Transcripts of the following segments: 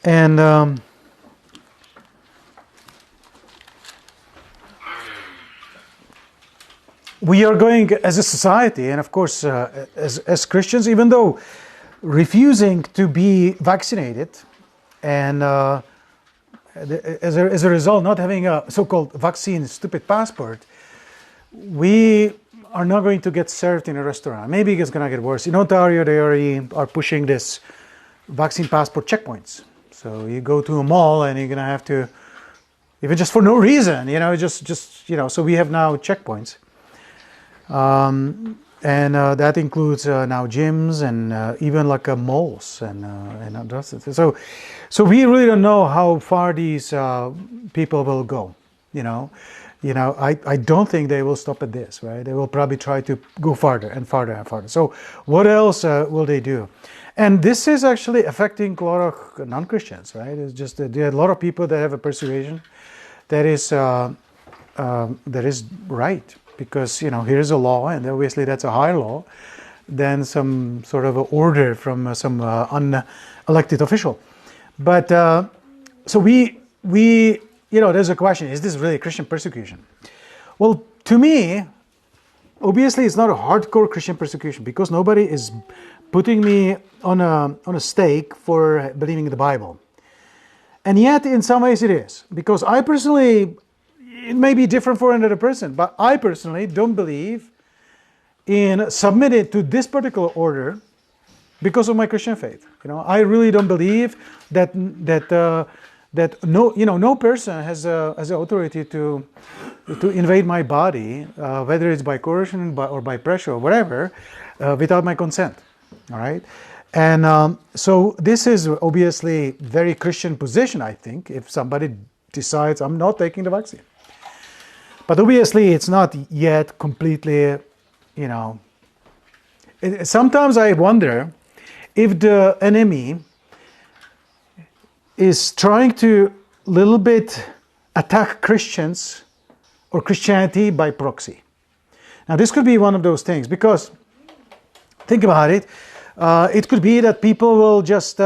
And we are going as a society, and of course as Christians, even though refusing to be vaccinated, and as a result not having a so-called vaccine stupid passport, we are not going to get served in a restaurant. Maybe it's going to get worse. In Ontario, they already are pushing this vaccine passport checkpoints. So you go to a mall and you're going to have to, even just for no reason, so we have now checkpoints. And that includes now gyms and even like malls and so we really don't know how far these people will go. I don't think they will stop at this, right? They will probably try to go farther and farther and farther. So what else will they do? And this is actually affecting a lot of non-Christians, right? It's just that there are a lot of people that have a persuasion that is right. Because, here's a law, and obviously that's a higher law than some sort of an order from some unelected official. But, so there's a question, is this really Christian persecution? Well, to me, obviously it's not a hardcore Christian persecution, because nobody is putting me on a stake for believing in the Bible. And yet, in some ways it is. Because I personally... It may be different for another person, but I personally don't believe in submitting to this particular order because of my Christian faith. I really don't believe that no person has the authority to invade my body, whether it's by coercion or by pressure or whatever, without my consent. All right, and so this is obviously very Christian position. I think if somebody decides I'm not taking the vaccine. But obviously, it's not yet completely, Sometimes I wonder if the enemy is trying to little bit attack Christians or Christianity by proxy. Now, this could be one of those things, because think about it. It could be that people will just...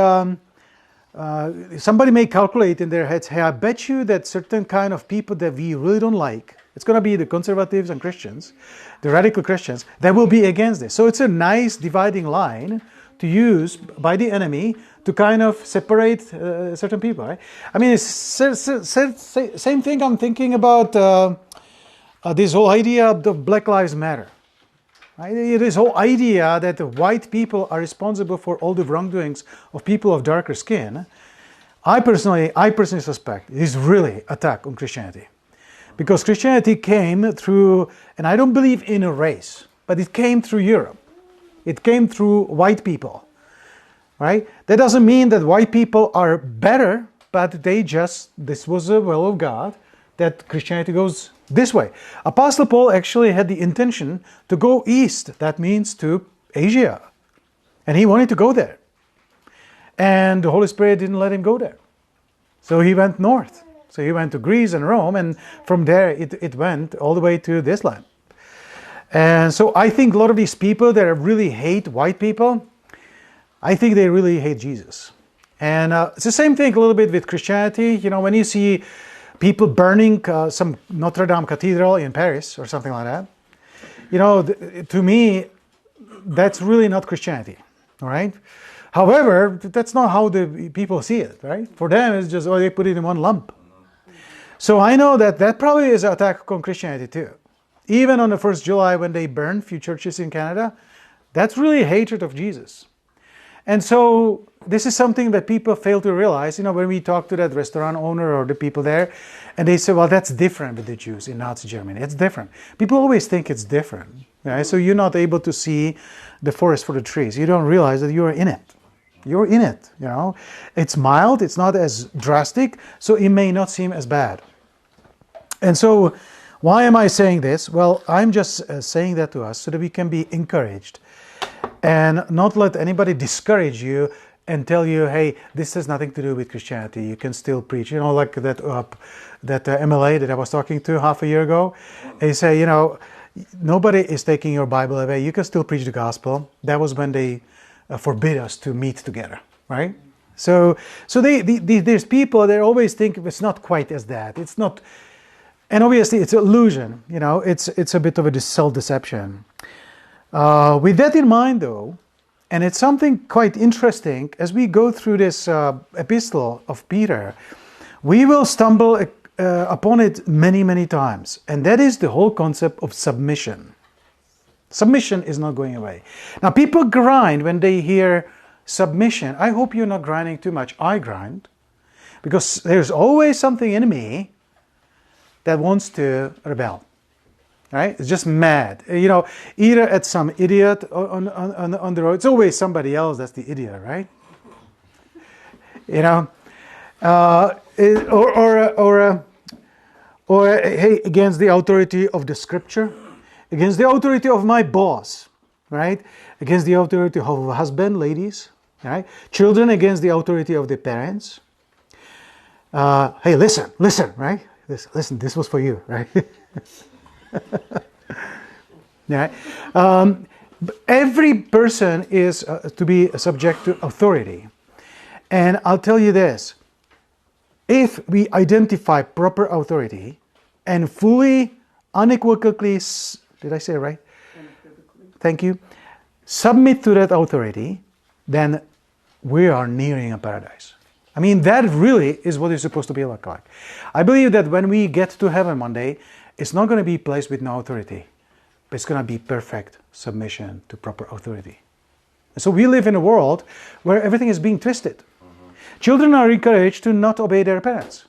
somebody may calculate in their heads, hey, I bet you that certain kind of people that we really don't like, it's going to be the conservatives and Christians, the radical Christians, that will be against this. So it's a nice dividing line to use by the enemy to kind of separate certain people, right? I mean, it's same thing I'm thinking about this whole idea of the Black Lives Matter. Right? This whole idea that the white people are responsible for all the wrongdoings of people of darker skin, I personally suspect is really attack on Christianity. Because Christianity came through, and I don't believe in a race, but it came through Europe. It came through white people. Right? That doesn't mean that white people are better, but this was the will of God, that Christianity goes this way. Apostle Paul actually had the intention to go east. That means to Asia. And he wanted to go there. And the Holy Spirit didn't let him go there. So he went north. So he went to Greece and Rome, and from there it went all the way to this land. And so I think a lot of these people that really hate white people, I think they really hate Jesus. And it's the same thing a little bit with Christianity. When you see people burning some Notre Dame Cathedral in Paris or something like that, to me, that's really not Christianity, all right? However, that's not how the people see it, right? For them, it's just, they put it in one lump. So I know that probably is an attack on Christianity too. Even on the 1st July when they burned a few churches in Canada, that's really hatred of Jesus. And so this is something that people fail to realize. When we talk to that restaurant owner or the people there, and they say, well, that's different with the Jews in Nazi Germany. It's different. People always think it's different. Right? So you're not able to see the forest for the trees. You don't realize that you're in it. You're in it. It's mild. It's not as drastic. So it may not seem as bad. And so why am I saying this? Well, I'm just saying that to us so that we can be encouraged and not let anybody discourage you and tell you, hey, this has nothing to do with Christianity. You can still preach. Like that MLA that I was talking to half a year ago. They say, nobody is taking your Bible away. You can still preach the gospel. That was when they forbid us to meet together, right? So there's people that always think it's not quite as that. It's not, and obviously it's an illusion. It's a bit of a self-deception. With that in mind, though, and it's something quite interesting as we go through this epistle of Peter, we will stumble upon it many, many times, and that is the whole concept of submission. Submission is not going away. Now, people grind when they hear submission. I hope you're not grinding too much. I grind because there's always something in me that wants to rebel. Right? It's just mad. Either at some idiot on the road. It's always somebody else that's the idiot, right? Or hey, against the authority of the scripture, against the authority of my boss, right? Against the authority of a husband, ladies, right? Children against the authority of the parents. Hey, listen, right? Listen, this was for you, right? Yeah. Every person is to be subject to authority. And I'll tell you this, if we identify proper authority and fully, unequivocally, did I say it right? Thank you. Submit to that authority, then we are nearing a paradise. I mean, that really is what it's supposed to be like. I believe that when we get to heaven one day, it's not going to be a place with no authority, but it's going to be perfect submission to proper authority. And so we live in a world where everything is being twisted. Mm-hmm. Children are encouraged to not obey their parents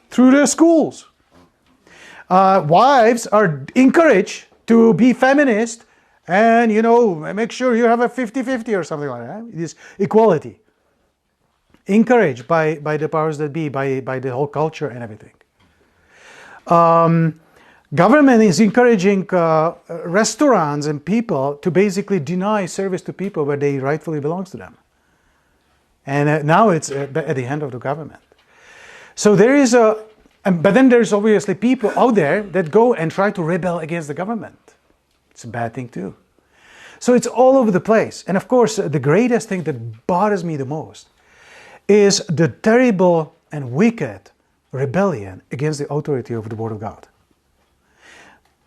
through their schools. Wives are encouraged to be feminist and, make sure you have a 50-50 or something like that. It is equality. Encouraged by the powers that be, by the whole culture and everything. Government is encouraging restaurants and people to basically deny service to people where they rightfully belongs to them. And now it's at the hand of the government. So there is but then there's obviously people out there that go and try to rebel against the government. It's a bad thing too. So it's all over the place. And of course, the greatest thing that bothers me the most is the terrible and wicked rebellion against the authority of the Word of God.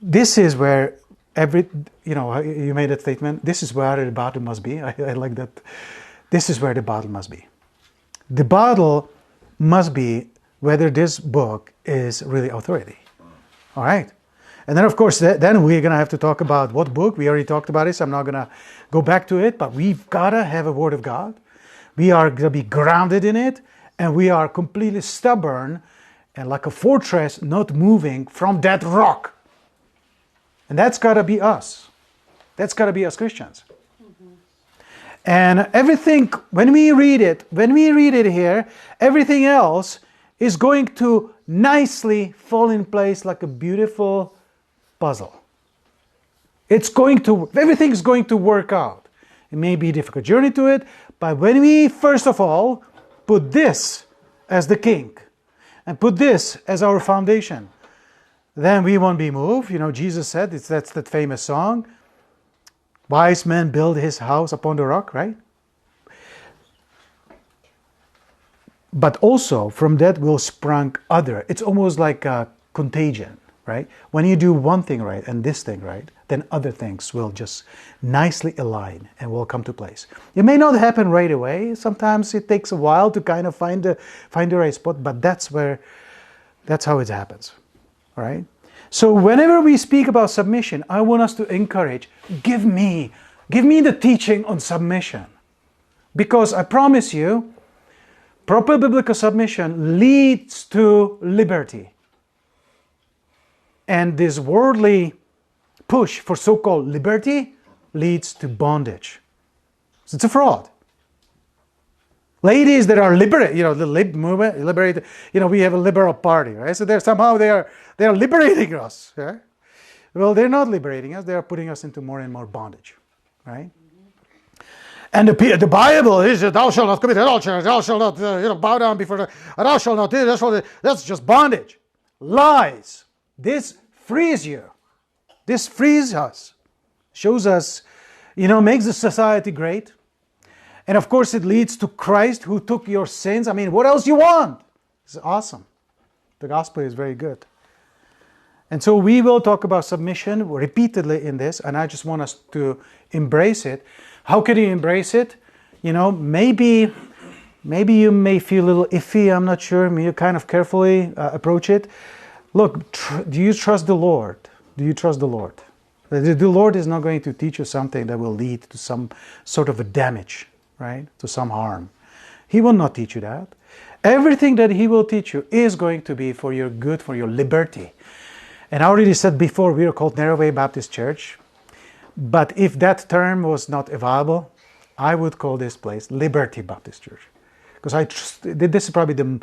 This is where you made that statement, this is where the battle must be. I like that. This is where the battle must be. The battle must be whether this book is really authority. All right? And then, of course, then we're going to have to talk about what book. We already talked about this. I'm not going to go back to it, but we've got to have a Word of God. We are going to be grounded in it, and we are completely stubborn and like a fortress not moving from that rock. And that's got to be us. That's got to be us Christians. Mm-hmm. And everything, when we read it here, everything else is going to nicely fall in place like a beautiful puzzle. Everything is going to work out. It may be a difficult journey to it, but when we first of all put this as the king and put this as our foundation, then we won't be moved. Jesus said, that's that famous song, wise man build his house upon the rock, right? But also from that will sprung other. It's almost like a contagion, right? When you do one thing right and this thing right, then other things will just nicely align and will come to place. It may not happen right away. Sometimes it takes a while to kind of find the right spot, but that's how it happens. Right? So whenever we speak about submission, I want us to encourage, give me the teaching on submission. Because I promise you, proper biblical submission leads to liberty. And this worldly push for so-called liberty leads to bondage. So it's a fraud. Ladies that are liberated, the lib movement, liberated, we have a liberal party, right? So they are liberating us, right? Well, they're not liberating us, they are putting us into more and more bondage, right? And the Bible is, thou shalt not commit adultery, thou shalt not bow down before thou shalt not do this, that's just bondage. Lies. This frees you. This frees us. Shows us, makes the society great. And of course it leads to Christ who took your sins. I mean, what else you want? It's awesome. The gospel is very good. And so we will talk about submission repeatedly in this, and I just want us to embrace it. How can you embrace it? You know, maybe you may feel a little iffy, I'm not sure. You kind of carefully approach it. Look, do you trust the Lord? Do you trust the Lord? The Lord is not going to teach you something that will lead to some sort of a damage, right? To some harm. He will not teach you that. Everything that He will teach you is going to be for your good, for your liberty. And I already said before, we are called Narrow Way Baptist Church. But if that term was not available, I would call this place Liberty Baptist Church. Because this is probably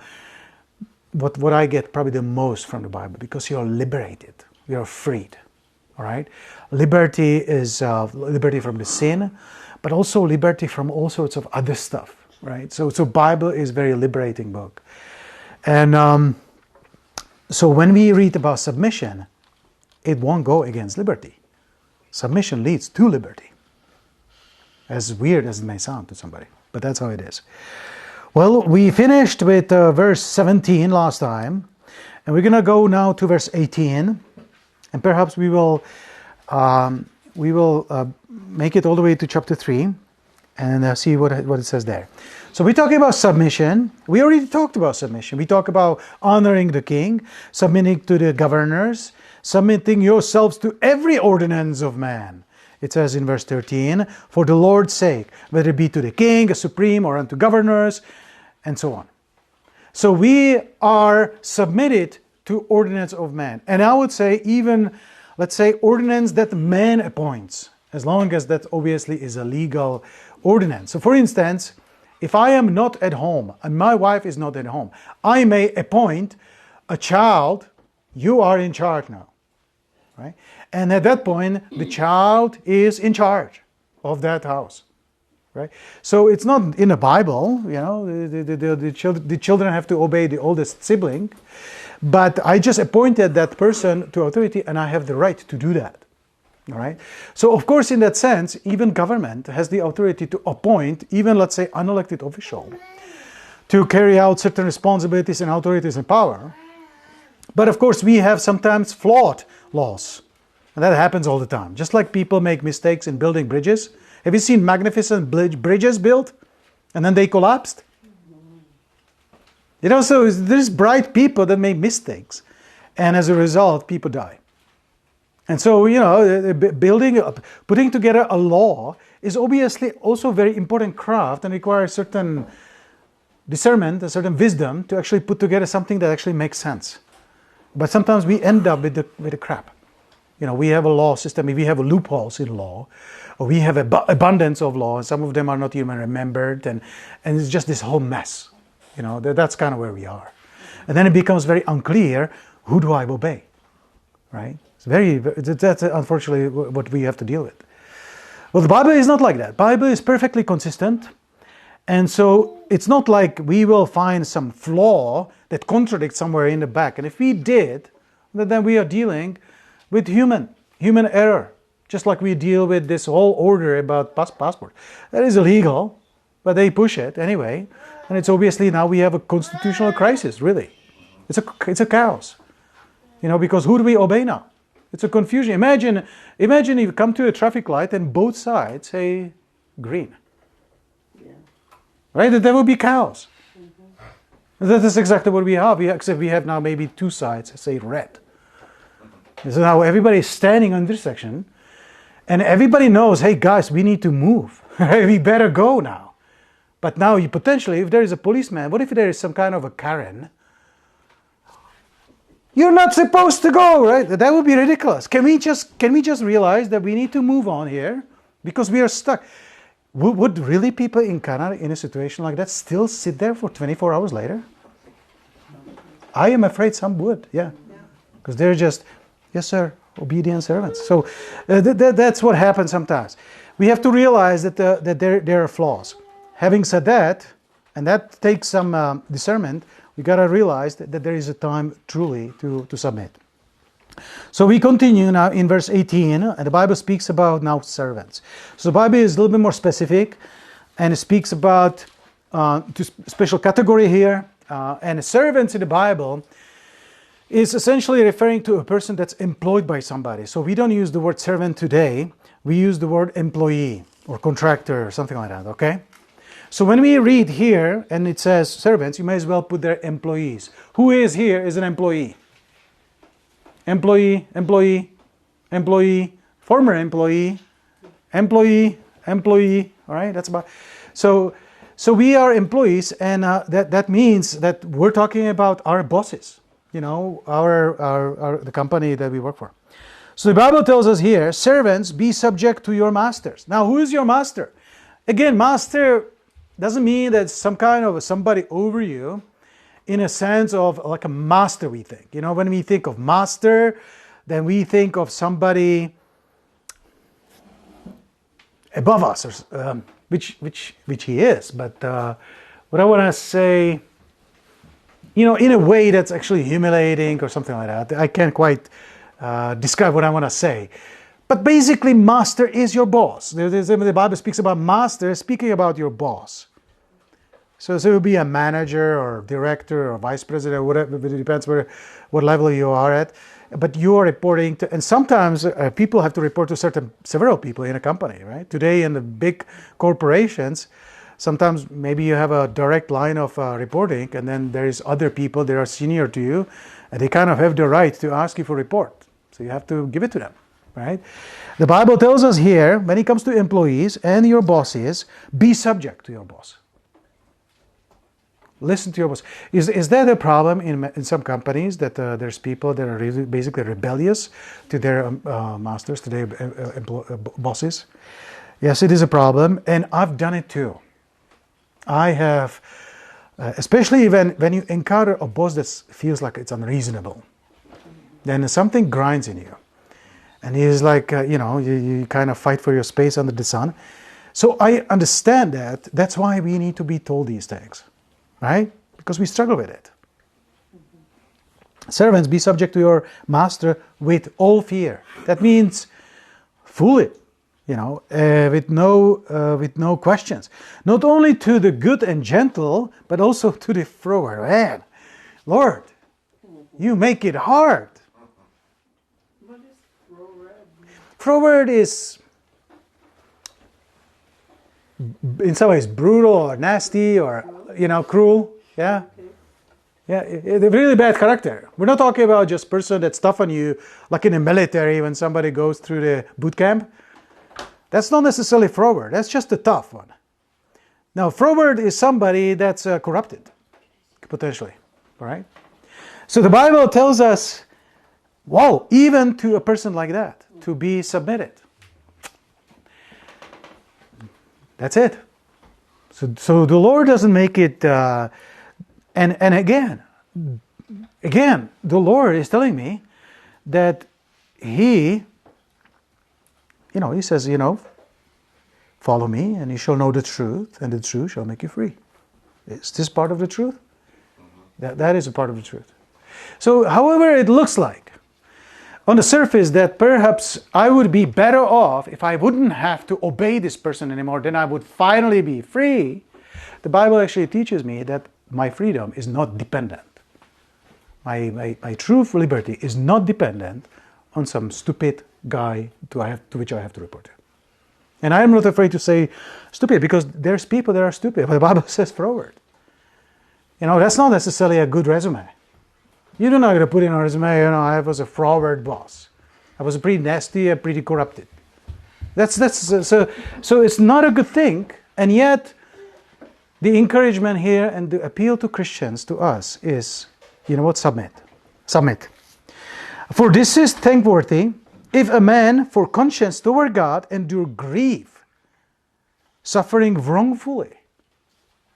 what I get probably the most from the Bible. Because you're liberated. You're freed. All right? Liberty is liberty from the sin, but also liberty from all sorts of other stuff. Right? So Bible is a very liberating book. And so when we read about submission, it won't go against liberty. Submission leads to liberty. As weird as it may sound to somebody, but that's how it is. Well, we finished with verse 17 last time, and we're going to go now to verse 18, and perhaps we will make it all the way to chapter 3 and see what it says there. So we're talking about submission. We already talked about submission. We talk about honoring the king, submitting to the governors, submitting yourselves to every ordinance of man. It says in verse 13, for the Lord's sake, whether it be to the king, a supreme, or unto governors, and so on. So we are submitted to ordinance of man. And I would say even, let's say, ordinance that man appoints, as long as that obviously is a legal ordinance. So for instance, if I am not at home and my wife is not at home, I may appoint a child, you are in charge now. Right? And at that point, the child is in charge of that house. Right? So it's not in the Bible, you know, the children have to obey the oldest sibling, but I just appointed that person to authority and I have the right to do that. All right? So of course, in that sense, even government has the authority to appoint, even let's say unelected official, to carry out certain responsibilities and authorities and power. But of course, we have sometimes flawed laws. And that happens all the time. Just like people make mistakes in building bridges. Have you seen magnificent bridges built and then they collapsed? You know, so there's bright people that make mistakes. And as a result, people die. And so, you know, putting together a law is obviously also a very important craft and requires certain discernment, a certain wisdom to actually put together something that actually makes sense. But sometimes we end up with the crap. You know, we have a law system, we have loopholes in law, or we have abundance of law, and some of them are not even remembered, and it's just this whole mess. You know, that's kind of where we are. And then it becomes very unclear, who do I obey? Right? That's unfortunately what we have to deal with. Well, the Bible is not like that. Bible is perfectly consistent. And so it's not like we will find some flaw that contradicts somewhere in the back. And if we did, then we are dealing with human error. Just like we deal with this whole order about passport. That is illegal, but they push it anyway. And it's obviously now we have a constitutional crisis, really. It's a chaos. You know, because who do we obey now? It's a confusion. Imagine if you come to a traffic light and both sides say green. Yeah. Right? There will be chaos. Mm-hmm. That is exactly what we have. Except we have now maybe two sides that say red. So now everybody is standing on this section and everybody knows, hey guys, we need to move. We better go now. But now you potentially, if there is a policeman, what if there is some kind of a Karen? You're not supposed to go, right? That would be ridiculous. Can we just realize that we need to move on here because we are stuck? Would really people in Canada in a situation like that still sit there for 24 hours later? I am afraid some would, yeah. Because they're just, yes sir, obedient servants. So that's what happens sometimes. We have to realize that there are flaws. Having said that, and that takes some discernment, we got to realize that there is a time truly to submit. So we continue now in verse 18, and the Bible speaks about now servants. So the Bible is a little bit more specific. and it speaks about special category here. And servants in the Bible is essentially referring to a person that's employed by somebody. So we don't use the word servant today. We use the word employee or contractor or something like that, okay? So when we read here and it says servants, you may as well put their employees. Who is here is an employee. Employee, employee, employee, former employee, employee, employee, all right? That's about... So we are employees, and that means that we're talking about our bosses, you know, the company that we work for. So the Bible tells us here, servants, be subject to your masters. Now, who is your master? Again, master doesn't mean that some kind of somebody over you in a sense of like a master, we think. You know, when we think of master, then we think of somebody above us, or, which he is. But what I want to say, you know, in a way that's actually humiliating or something like that. I can't quite describe what I want to say. But basically, master is your boss. The Bible speaks about master, speaking about your boss. So it will be a manager or director or vice president or whatever. It depends what level you are at. But you are reporting to, and sometimes people have to report to several people in a company, right? Today in the big corporations, sometimes maybe you have a direct line of reporting, and then there is other people that are senior to you, and they kind of have the right to ask you for report. So you have to give it to them, right? The Bible tells us here, when it comes to employees and your bosses, be subject to your boss. Listen to your boss. Is that a problem in some companies that there's people that are really basically rebellious to their masters, to their bosses? Yes, it is a problem, and I've done it too. I have, especially when you encounter a boss that feels like it's unreasonable, then something grinds in you. And he's like, you kind of fight for your space under the sun. So I understand that. That's why we need to be told these things. Right? Because we struggle with it. Servants, be subject to your master with all fear. That means fully, with no questions. Not only to the good and gentle, but also to the froward. Man, Lord, you make it hard. What is froward? Froward is, in some ways, brutal or nasty or cruel. Yeah. Yeah, a really bad character. We're not talking about just person that's tough on you, like in the military when somebody goes through the boot camp. That's not necessarily froward. That's just a tough one. Now, froward is somebody that's corrupted, potentially. All right? So the Bible tells us, wow, even to a person like that, to be submitted. That's it. So the Lord doesn't make it, and again, the Lord is telling me that He says, follow me and you shall know the truth, and the truth shall make you free. Is this part of the truth? That is a part of the truth. So however it looks like, on the surface, that perhaps I would be better off if I wouldn't have to obey this person anymore, then I would finally be free. The Bible actually teaches me that my freedom is not dependent. My true liberty is not dependent on some stupid guy to which I have to report to. And I am not afraid to say stupid, because there's people that are stupid, but the Bible says froward. That's not necessarily a good resume. You're not going to put in a resume, I was a froward boss. I was pretty nasty and pretty corrupted. So it's not a good thing, and yet the encouragement here and the appeal to Christians, to us, is, submit. Submit. For this is thankworthy, if a man for conscience toward God endure grief, suffering wrongfully.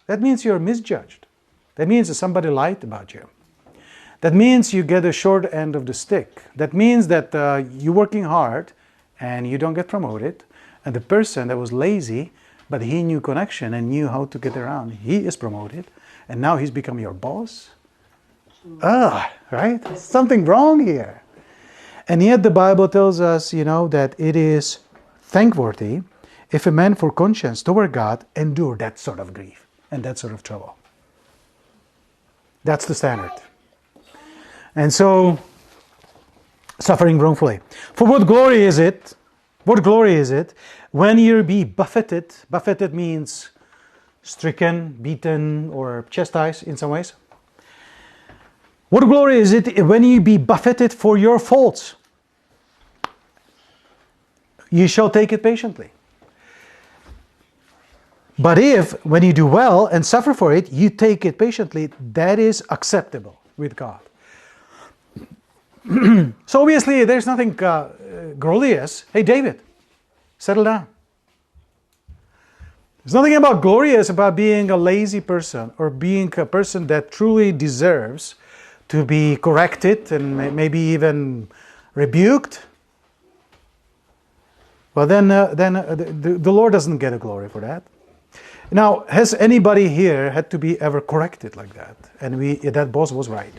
That means you're misjudged. That means that somebody lied about you. That means you get a short end of the stick. That means that you're working hard and you don't get promoted. And the person that was lazy, but he knew connection and knew how to get around, he is promoted. And now he's become your boss. Right? Something wrong here. And yet the Bible tells us, that it is thankworthy if a man for conscience toward God endure that sort of grief and that sort of trouble. That's the standard. And so, suffering wrongfully. For what glory is it? What glory is it when you be buffeted? Buffeted means stricken, beaten, or chastised in some ways. What glory is it when you be buffeted for your faults? You shall take it patiently. But if, when you do well and suffer for it, you take it patiently, that is acceptable with God. So obviously, there's nothing glorious. Hey, David, settle down. There's nothing about glorious about being a lazy person or being a person that truly deserves to be corrected and maybe even rebuked. Well, then the Lord doesn't get a glory for that. Now, has anybody here had to be ever corrected like that? And that boss was right.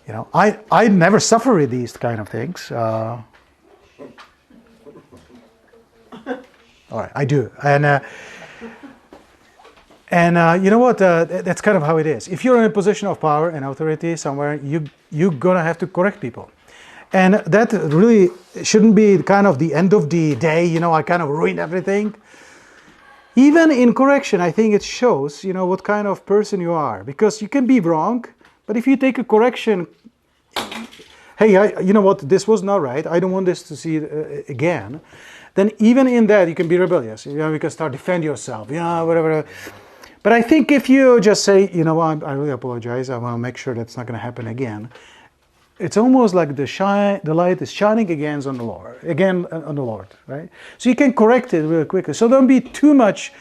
You know, I never suffer with these kind of things. All right, I do. And you know what? That's kind of how it is. If you're in a position of power and authority somewhere, you're gonna have to correct people. And that really shouldn't be kind of the end of the day, you know, I kind of ruined everything. Even in correction, I think it shows, you know, what kind of person you are. Because you can be wrong, but if you take a correction, hey, you know what, this was not right, I don't want this to see it again, then even in that you can be rebellious. You know, you can start defend yourself, you know, whatever. But I think if you just say, you know, I really apologize, I want to make sure that's not going to happen again, it's almost like the light is shining again on the Lord, right? So you can correct it really quickly. So don't be too much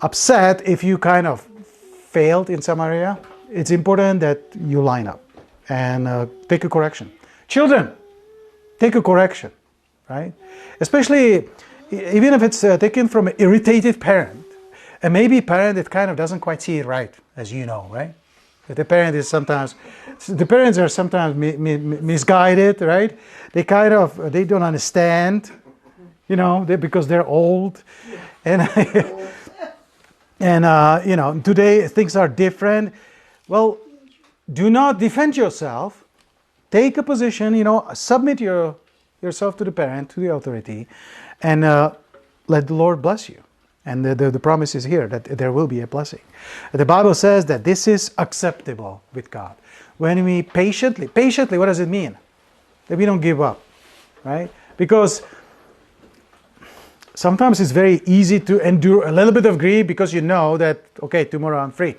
upset if you kind of failed in some area. It's important that you line up and take a correction. Children, take a correction, right? Especially even if it's taken from an irritated parent, and maybe a parent that kind of doesn't quite see it right, as you know, right? The parents are sometimes misguided, right? They don't understand, you know, because they're old, and you know, today things are different. Well, do not defend yourself. Take a position, you know, submit yourself to the parent, to the authority, and let the Lord bless you. And the promise is here that there will be a blessing. The Bible says that this is acceptable with God. When we patiently, what does it mean? That we don't give up, right? Because sometimes it's very easy to endure a little bit of grief because you know that, okay, tomorrow I'm free.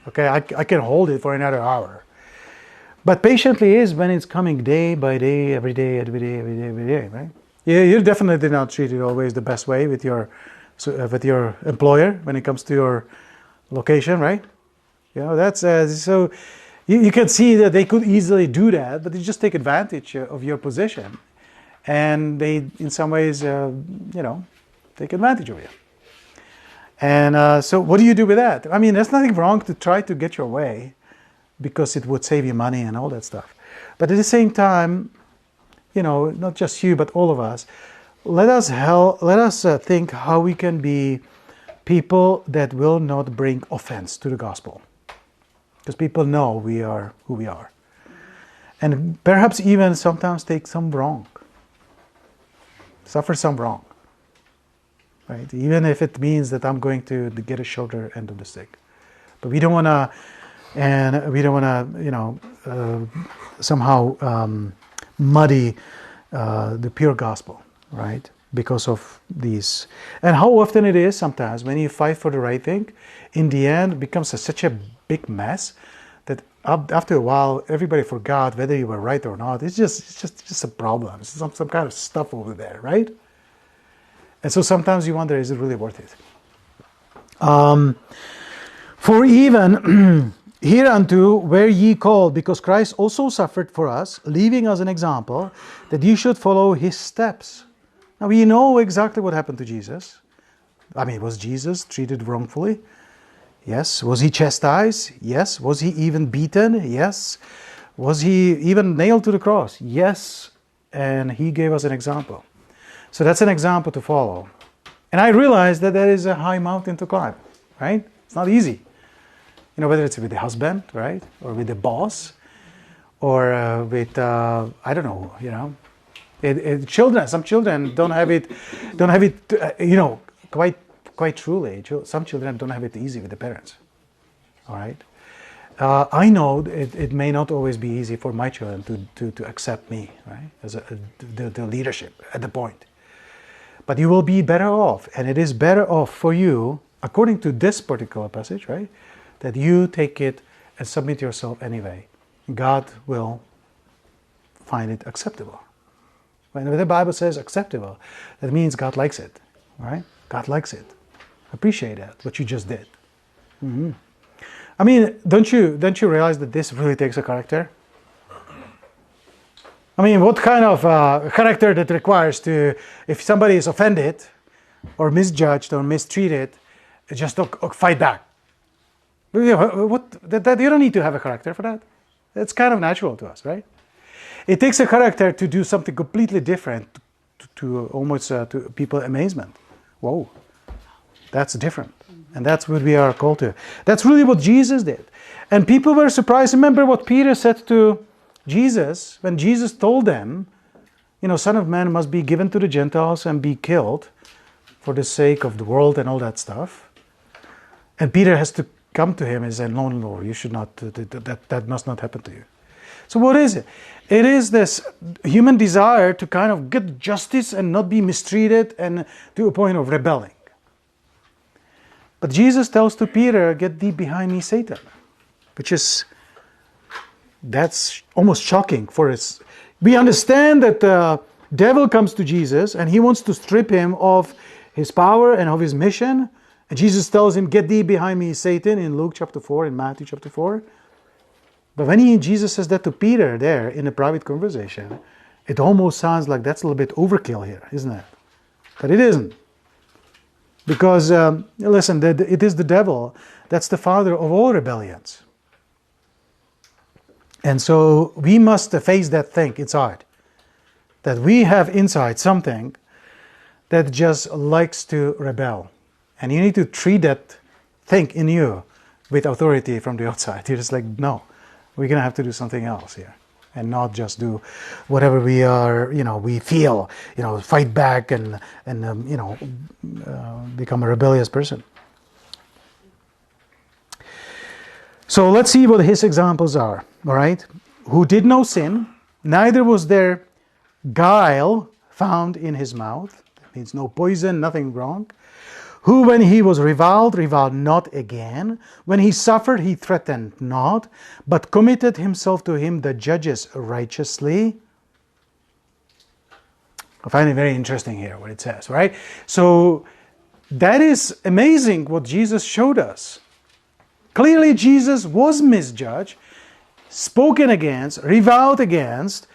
Okay, I can hold it for another hour. But patiently is when it's coming day by day, every day, right? You're definitely not treated always the best way with your employer when it comes to your location, right? You know, that's so you can see that they could easily do that, but they just take advantage of your position, and they, in some ways, you know, take advantage of you. And so, what do you do with that? I mean, there's nothing wrong to try to get your way, because it would save you money and all that stuff. But at the same time, you know, not just you, but all of us. Let us think how we can be people that will not bring offense to the gospel. Because people know we are who we are. And perhaps even sometimes take some wrong. Suffer some wrong. Right? Even if it means that I'm going to get a shorter end of the stick. But we don't want to, you know, somehow muddy the pure gospel. Right? Because of these. And how often it is sometimes when you fight for the right thing, in the end it becomes such a big mess that after a while everybody forgot whether you were right or not. It's just a problem. It's some kind of stuff over there, right? And so sometimes you wonder, is it really worth it? For even hereunto were ye called, because Christ also suffered for us, leaving us an example, that ye should follow his steps. Now we know exactly what happened to Jesus. I mean, was Jesus treated wrongfully? Yes. Was he chastised? Yes. Was he even beaten? Yes. Was he even nailed to the cross? Yes. And he gave us an example. So that's an example to follow. And I realize that there is a high mountain to climb, right? It's not easy. You know, whether it's with the husband, right? Or with the boss, or with, I don't know, you know. Children, some children don't have it, you know, quite truly. Some children don't have it easy with the parents, all right? I know it may not always be easy for my children to accept me, right, as the leadership at the point. But you will be better off, and it is better off for you, according to this particular passage, right, that you take it and submit yourself anyway. God will find it acceptable. When the Bible says acceptable, that means God likes it, right? God likes it. Appreciate that, what you just did. Mm-hmm. I mean, don't you realize that this really takes a character? I mean, what kind of character that requires to, if somebody is offended or misjudged or mistreated, just to fight back? You don't need to have a character for that. It's kind of natural to us, right? It takes a character to do something completely different, to almost to people's amazement. Whoa, that's different. And that's what we are called to. That's really what Jesus did. And people were surprised. Remember what Peter said to Jesus when Jesus told them, you know, Son of Man must be given to the Gentiles and be killed for the sake of the world and all that stuff. And Peter has to come to him and say, no, you should not, that must not happen to you. So what is it? It is this human desire to kind of get justice and not be mistreated and to a point of rebelling. But Jesus tells to Peter, get thee behind me, Satan. That's almost shocking for us. We understand that the devil comes to Jesus and he wants to strip him of his power and of his mission. And Jesus tells him, get thee behind me, Satan, in Luke chapter 4, in Matthew chapter 4. But when Jesus says that to Peter there in a private conversation, it almost sounds like that's a little bit overkill here, isn't it? But it isn't. Because, listen, it is the devil that's the father of all rebellions. And so we must face that thing inside. That we have inside something that just likes to rebel. And you need to treat that thing in you with authority from the outside. You're just like, no, we're going to have to do something else here. And not just do whatever we are, we feel, fight back and become a rebellious person. So let's see what his examples are, all right? Who did no sin, neither was there guile found in his mouth. That means no poison, nothing wrong. Who, when he was reviled not again. When he suffered, he threatened not, but committed himself to him that judges righteously. I find it very interesting here what it says, right? So that is amazing what Jesus showed us. Clearly Jesus was misjudged, spoken against, reviled against,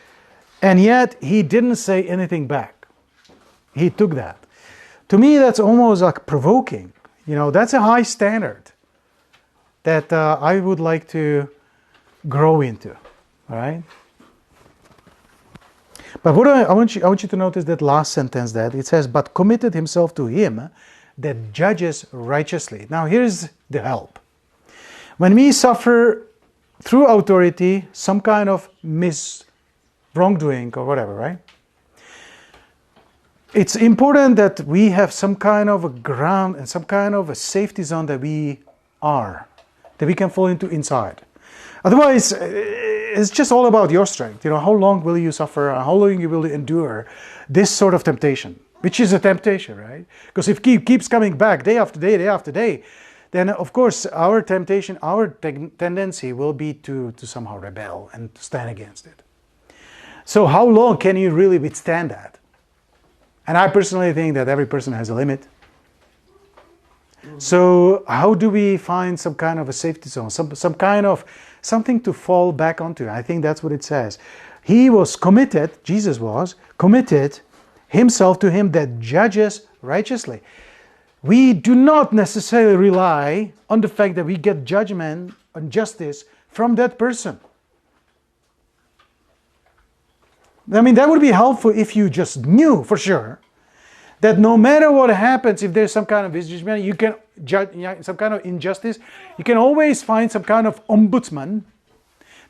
and yet he didn't say anything back. He took that. To me, that's almost like provoking. That's a high standard that I would like to grow into. All right. But what I want you to notice that last sentence that it says, "But committed himself to him that judges righteously." Now, here's the help. When we suffer through authority some kind of wrongdoing or whatever, right? It's important that we have some kind of a ground and some kind of a safety zone that we can fall into inside. Otherwise, it's just all about your strength. How long will you suffer? How long you will endure this sort of temptation, which is a temptation, right? Because if it keeps coming back day after day, then of course our temptation, our tendency will be to somehow rebel and to stand against it. So how long can you really withstand that? And I personally think that every person has a limit. So how do we find some kind of a safety zone, some kind of something to fall back onto? I think that's what it says. He was committed, Jesus was committed himself to him that judges righteously. We do not necessarily rely on the fact that we get judgment and justice from that person. I mean, that would be helpful if you just knew for sure that no matter what happens, if there's some kind of judgment, you can judge some kind of injustice, you can always find some kind of ombudsman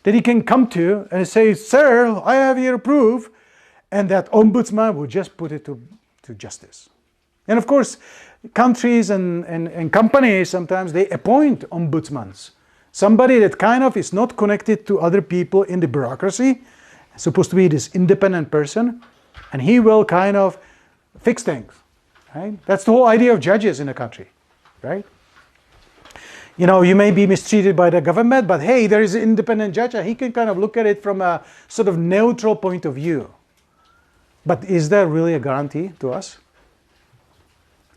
that he can come to and say, "Sir, I have here proof," and that ombudsman will just put it to justice. And of course, countries and companies, sometimes they appoint ombudsmans. Somebody that kind of is not connected to other people in the bureaucracy, supposed to be this independent person, and he will kind of fix things, right? That's the whole idea of judges in a country, right? You know, you may be mistreated by the government, but hey, there is an independent judge, and he can kind of look at it from a sort of neutral point of view. But is that really a guarantee to us?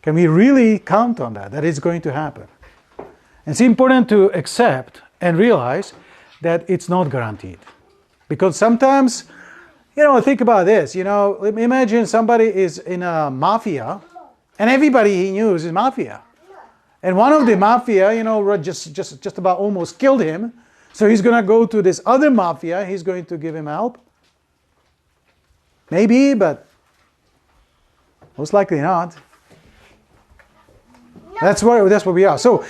Can we really count on that it's going to happen? It's important to accept and realize that it's not guaranteed. Because sometimes, you know, think about this, you know, imagine somebody is in a mafia and everybody he knew is mafia. And one of the mafia, you know, just about almost killed him. So he's going to go to this other mafia, he's going to give him help. Maybe, but most likely not. That's where we are. So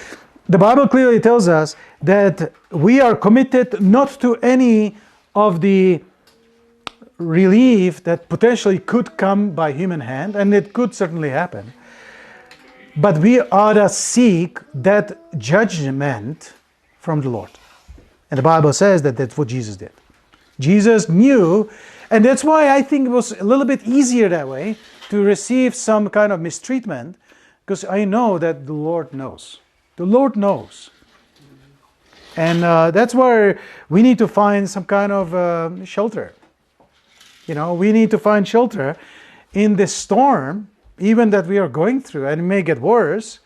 the Bible clearly tells us that we are committed not to any of the relief that potentially could come by human hand, and it could certainly happen. But we ought to seek that judgment from the Lord. And the Bible says that that's what Jesus did. Jesus knew, and that's why I think it was a little bit easier that way to receive some kind of mistreatment, because I know that the Lord knows. The Lord knows. And that's where we need to find some kind of shelter. You know, we need to find shelter in the storm, even that we are going through, and it may get worse,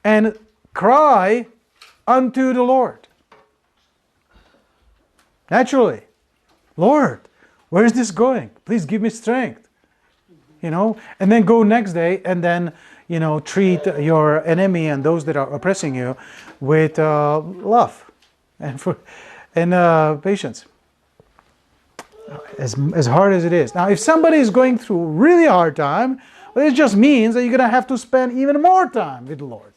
and cry unto the Lord. Naturally. Lord, where is this going? Please give me strength. You know, and then go next day and then, you know, treat your enemy and those that are oppressing you with love and patience. As hard as it is. Now, if somebody is going through a really hard time, well, it just means that you're going to have to spend even more time with the Lord.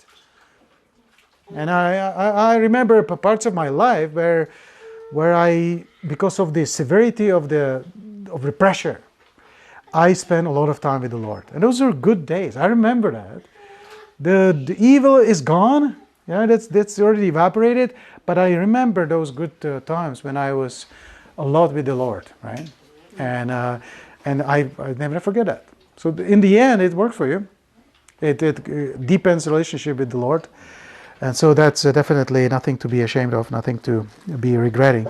And I remember parts of my life where I, because of the severity of the pressure, I spent a lot of time with the Lord. And those are good days. I remember that. The evil is gone. Yeah, that's already evaporated. But I remember those good times when I was a lot with the Lord, right? And I never forget that. So in the end, it worked for you. It deepens the relationship with the Lord. And so that's definitely nothing to be ashamed of, nothing to be regretting.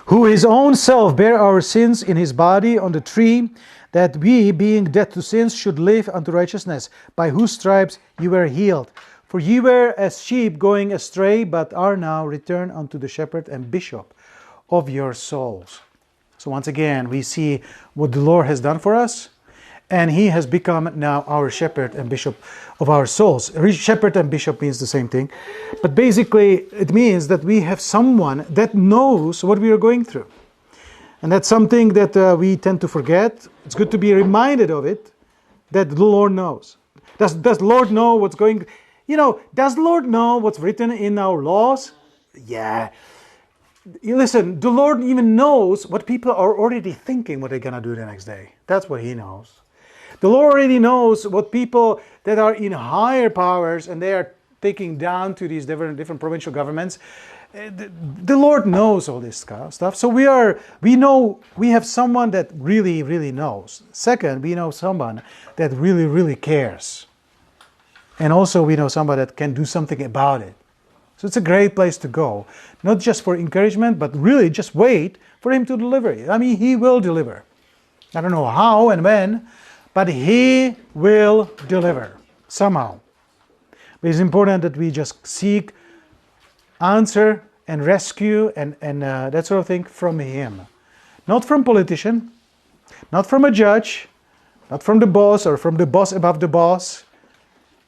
Who his own self bare our sins in his body on the tree, that we, being dead to sins, should live unto righteousness, by whose stripes you were healed. For ye were as sheep going astray, but are now returned unto the shepherd and bishop of your souls. So once again, we see what the Lord has done for us, and he has become now our shepherd and bishop of our souls. Shepherd and bishop means the same thing. But basically, it means that we have someone that knows what we are going through. And that's something that we tend to forget. It's good to be reminded of it, that the Lord knows. Does the Lord know what's going... You know, does the Lord know what's written in our laws? Yeah. Listen, the Lord even knows what people are already thinking what they're going to do the next day. That's what he knows. The Lord already knows what people that are in higher powers and they are taking down to these different provincial governments. The Lord knows all this stuff. So we know we have someone that really, really knows. Second, we know someone that really, really cares. And also we know someone that can do something about it. So it's a great place to go. Not just for encouragement, but really just wait for him to deliver you. I mean, he will deliver. I don't know how and when, but he will deliver somehow. But it's important that we just seek answer and rescue and that sort of thing from him. Not from politician, not from a judge, not from the boss or from the boss above the boss.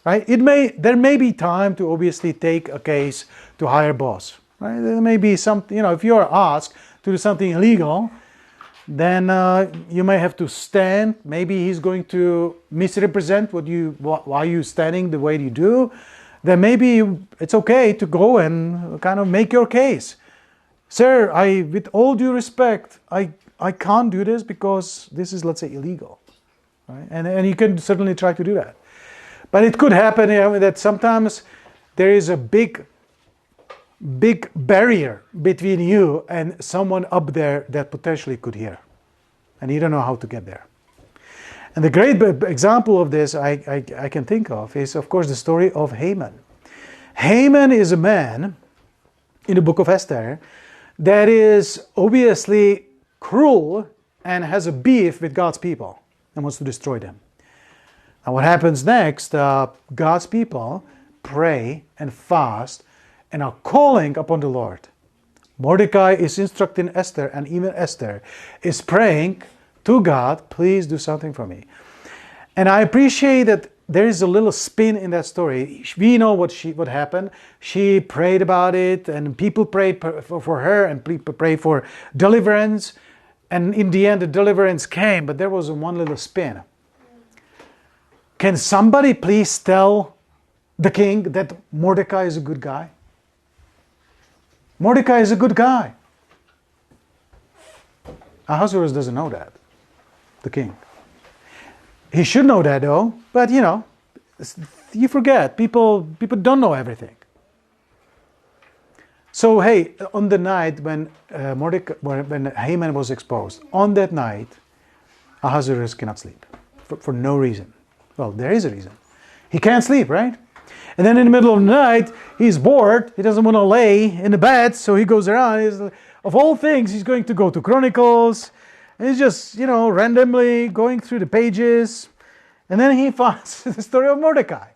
Right? There may be time to obviously take a case to higher boss. Right? There may be some, if you are asked to do something illegal, then you may have to stand. Maybe he's going to misrepresent why you're standing the way you do. Then maybe it's okay to go and kind of make your case. Sir, with all due respect, I can't do this because this is, let's say, illegal. Right? And you can certainly try to do that. But it could happen that sometimes there is a big barrier between you and someone up there that potentially could hear. And you don't know how to get there. And the great example of this I can think of is, of course, the story of Haman. Haman is a man in the book of Esther that is obviously cruel and has a beef with God's people and wants to destroy them. And what happens next? God's people pray and fast and are calling upon the Lord. Mordecai is instructing Esther, and even Esther is praying to God, please do something for me. And I appreciate that there is a little spin in that story. We know what happened. She prayed about it, and people prayed for her and prayed for deliverance. And in the end, the deliverance came, but there was one little spin. Can somebody please tell the king that Mordecai is a good guy? Mordecai is a good guy. Ahasuerus doesn't know that, the king. He should know that though, but you forget. People don't know everything. So hey, on the night when Haman was exposed, on that night, Ahasuerus cannot sleep for no reason. Well, there is a reason. He can't sleep, right? And then in the middle of the night, he's bored. He doesn't want to lay in the bed, so he goes around. Of all things, he's going to go to Chronicles. And he's just, randomly going through the pages. And then he finds the story of Mordecai.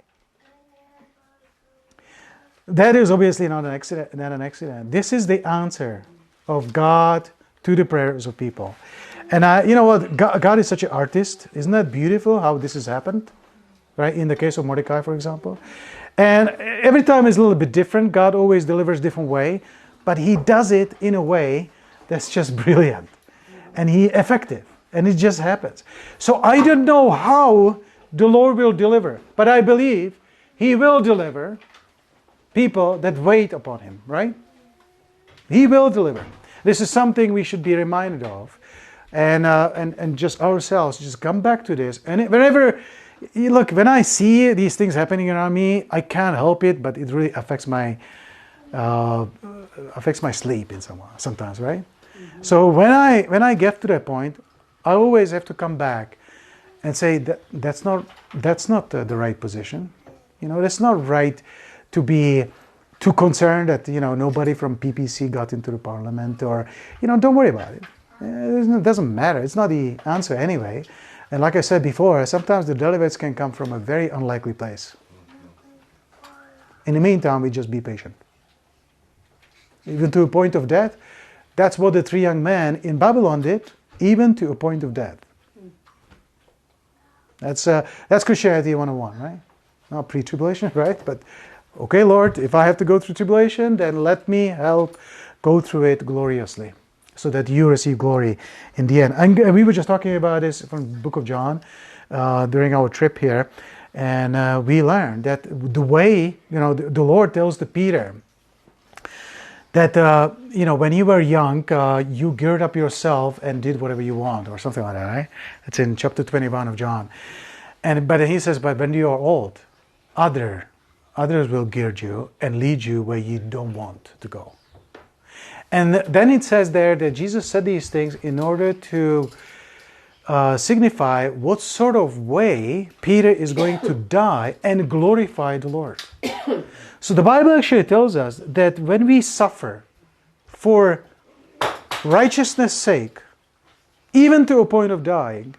That is obviously not an accident. This is the answer of God to the prayers of people. And you know what? God is such an artist. Isn't that beautiful how this has happened? Right? In the case of Mordecai, for example. And every time is a little bit different. God always delivers different way. But he does it in a way that's just brilliant. And effective. And it just happens. So I don't know how the Lord will deliver. But I believe he will deliver people that wait upon him. Right? He will deliver. This is something we should be reminded of. And just ourselves, just come back to this. And whenever, look, when I see these things happening around me, I can't help it, but it really affects my sleep in sometimes, right? Mm-hmm. So when I get to that point, I always have to come back and say that's not the right position. That's not right to be too concerned that nobody from PPC got into the parliament, or don't worry about it. It doesn't matter. It's not the answer anyway. And like I said before, sometimes the deliverance can come from a very unlikely place. In the meantime, we just be patient. Even to a point of death. That's what the 3 young men in Babylon did, even to a point of death. That's Christianity 101, right? Not pre-tribulation, right? But, okay, Lord, if I have to go through tribulation, then let me help go through it gloriously, so that you receive glory in the end. And we were just talking about this from the book of John during our trip here. And we learned that the way, the Lord tells to Peter that, when you were young, you geared up yourself and did whatever you want, or something like that, right? It's in chapter 21 of John. But he says, but when you are old, others will gear you and lead you where you don't want to go. And then it says there that Jesus said these things in order to signify what sort of way Peter is going to die and glorify the Lord. So the Bible actually tells us that when we suffer for righteousness' sake, even to a point of dying,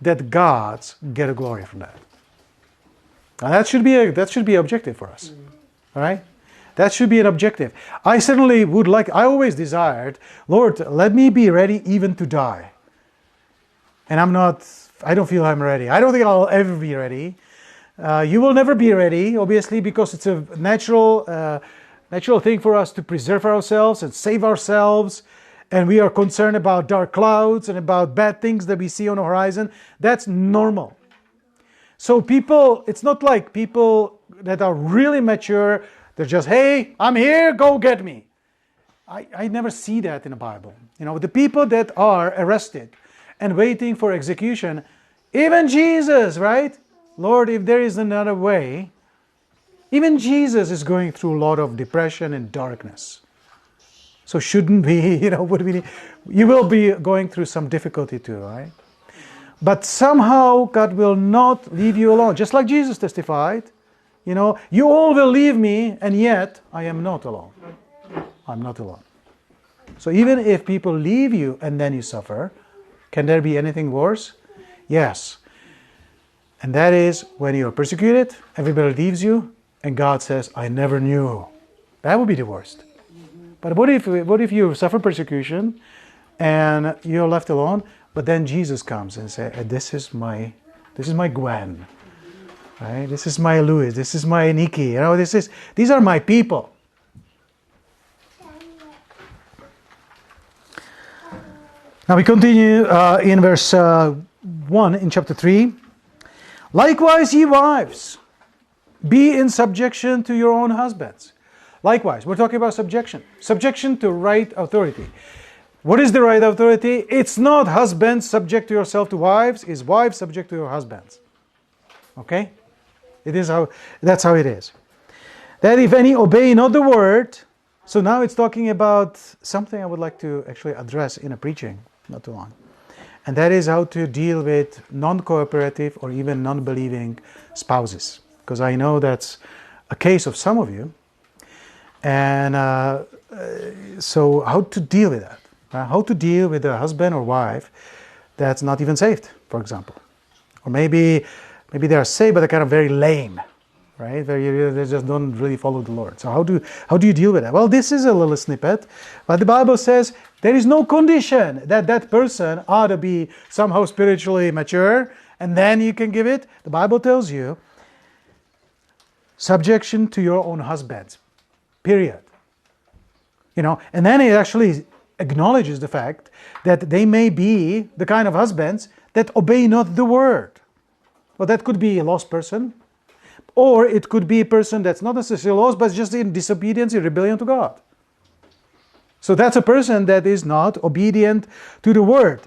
that God's get a glory from that. Now that should be an objective for us. All right? That should be an objective. I certainly would I always desired, Lord, let me be ready even to die. And I don't feel I'm ready. I don't think I'll ever be ready. You will never be ready, obviously, because it's a natural thing for us to preserve ourselves and save ourselves and we are concerned about dark clouds and about bad things that we see on the horizon. That's normal. So people, it's not like people that are really mature, they're just, hey, I'm here, go get me. I never see that in the Bible. You know, the people that are arrested and waiting for execution, even Jesus, right? Lord, if there is another way, even Jesus is going through a lot of depression and darkness. So shouldn't we, what do we need? You will be going through some difficulty too, right? But somehow God will not leave you alone. Just like Jesus testified, you all will leave me, and yet I am not alone. I'm not alone. So even if people leave you and then you suffer, can there be anything worse? Yes. And that is when you are persecuted, everybody leaves you, and God says, I never knew. That would be the worst. But what if you suffer persecution and you're left alone, but then Jesus comes and says, this is my Gwen, right? This is my Louis, this is my Nikki, these are my people. Now we continue in verse 1 in chapter 3. Likewise, ye wives, be in subjection to your own husbands. Likewise, we're talking about subjection. Subjection to right authority. What is the right authority? It's not husbands subject to yourself to wives, it's wives subject to your husbands. Okay? That's how it is. That if any obey not the word, so now it's talking about something I would like to actually address in a preaching, not too long. And that is how to deal with non-cooperative or even non-believing spouses. Because I know that's a case of some of you. And so how to deal with that? How to deal with a husband or wife that's not even saved, for example. Or maybe they are saved, but they're kind of very lame, right? They just don't really follow the Lord. So how do you deal with that? Well, this is a little snippet, but the Bible says there is no condition that person ought to be somehow spiritually mature, and then you can give it. The Bible tells you, subjection to your own husbands, period. And then it actually acknowledges the fact that they may be the kind of husbands that obey not the word. Well, that could be a lost person, or it could be a person that's not necessarily lost, but just in disobedience, in rebellion to God. So that's a person that is not obedient to the word.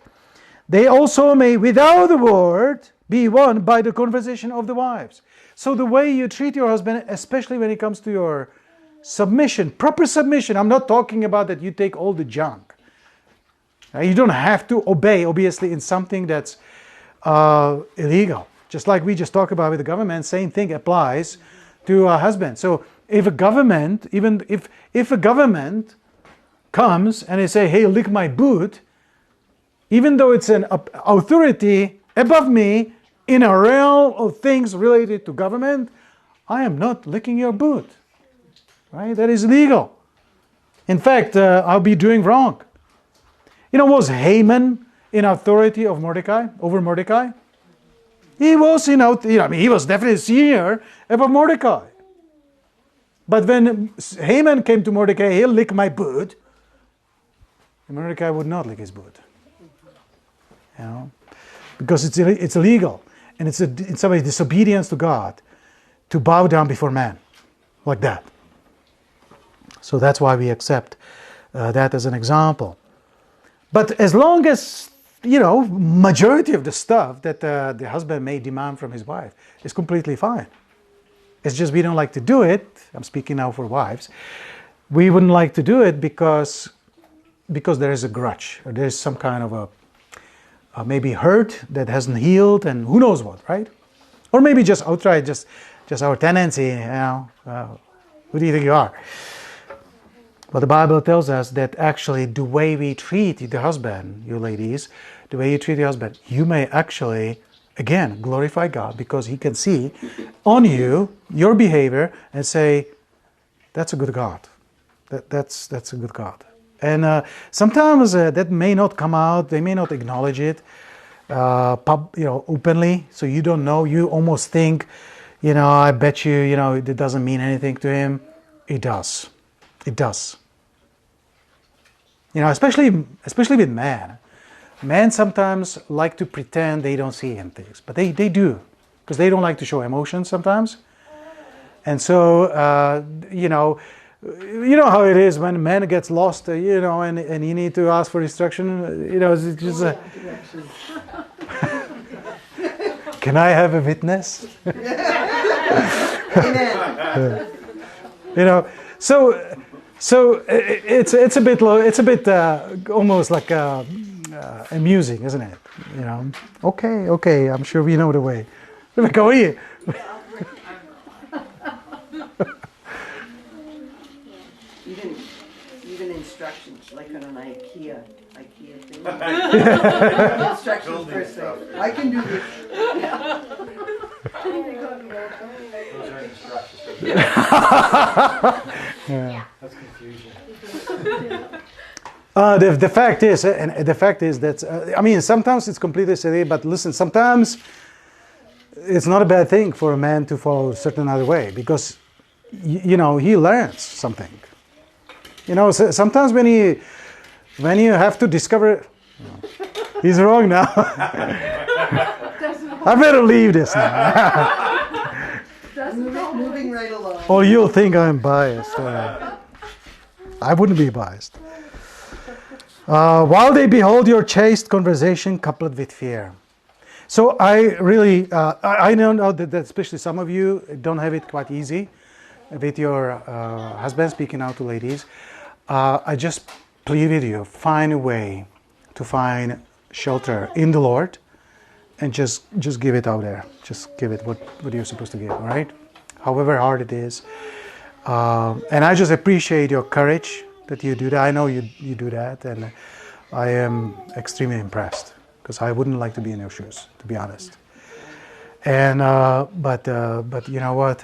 They also may, without the word, be won by the conversation of the wives. So the way you treat your husband, especially when it comes to your submission, proper submission, I'm not talking about that you take all the junk. You don't have to obey, obviously, in something that's illegal. Just like we just talked about with the government, same thing applies to a husband. So if a government, even if a government comes and they say, hey, lick my boot, even though it's an authority above me in a realm of things related to government, I am not licking your boot. Right? That is illegal. In fact, I'll be doing wrong. Was Haman in authority of Mordecai, over Mordecai? He was, he was definitely senior above Mordecai. But when Haman came to Mordecai, he'll lick my boot. And Mordecai would not lick his boot. Because it's illegal. And it's in some way disobedience to God to bow down before man like that. So that's why we accept that as an example. But as long as, majority of the stuff that the husband may demand from his wife is completely fine. It's just we don't like to do it. I'm speaking now for wives. We wouldn't like to do it because there is a grudge, or there is some kind of a maybe hurt that hasn't healed, and who knows what, right? Or maybe just outright, just our tendency, who do you think you are? But the Bible tells us that actually the way we treat the husband, you ladies, the way you treat your husband, you may actually, again, glorify God, because He can see on you, your behavior, and say, that's a good God. That's a good God. And sometimes that may not come out, they may not acknowledge it openly, so you don't know, you almost think, I bet you, it doesn't mean anything to him. It does. It does. Especially with men. Men sometimes like to pretend they don't see things, but they do, because they don't like to show emotions sometimes. And so, you know how it is when man gets lost, and you need to ask for instruction. It's just. Can I have a witness? So it's a bit almost like amusing, isn't it? Okay, I'm sure we know the way. Rebecca, what are you? Even instructions, like on an IKEA thing. Instructions first thing. I can do this. Those are instructions. That's confusion. The fact is that sometimes it's completely silly, but listen, sometimes it's not a bad thing for a man to follow a certain other way, because he learns something. Sometimes when you have to discover, he's wrong now. I better leave this now. Moving right along. Or you'll think I'm biased. I wouldn't be biased. While they behold your chaste conversation coupled with fear. So I really, I know that especially some of you don't have it quite easy with your husband, speaking out to ladies. I just plead with you, find a way to find shelter in the Lord, and just give it out there. Just give it what you're supposed to give, all right? However hard it is. And I just appreciate your courage that you do that. I know you do that, and I am extremely impressed, because I wouldn't like to be in your shoes, to be honest. And but you know what?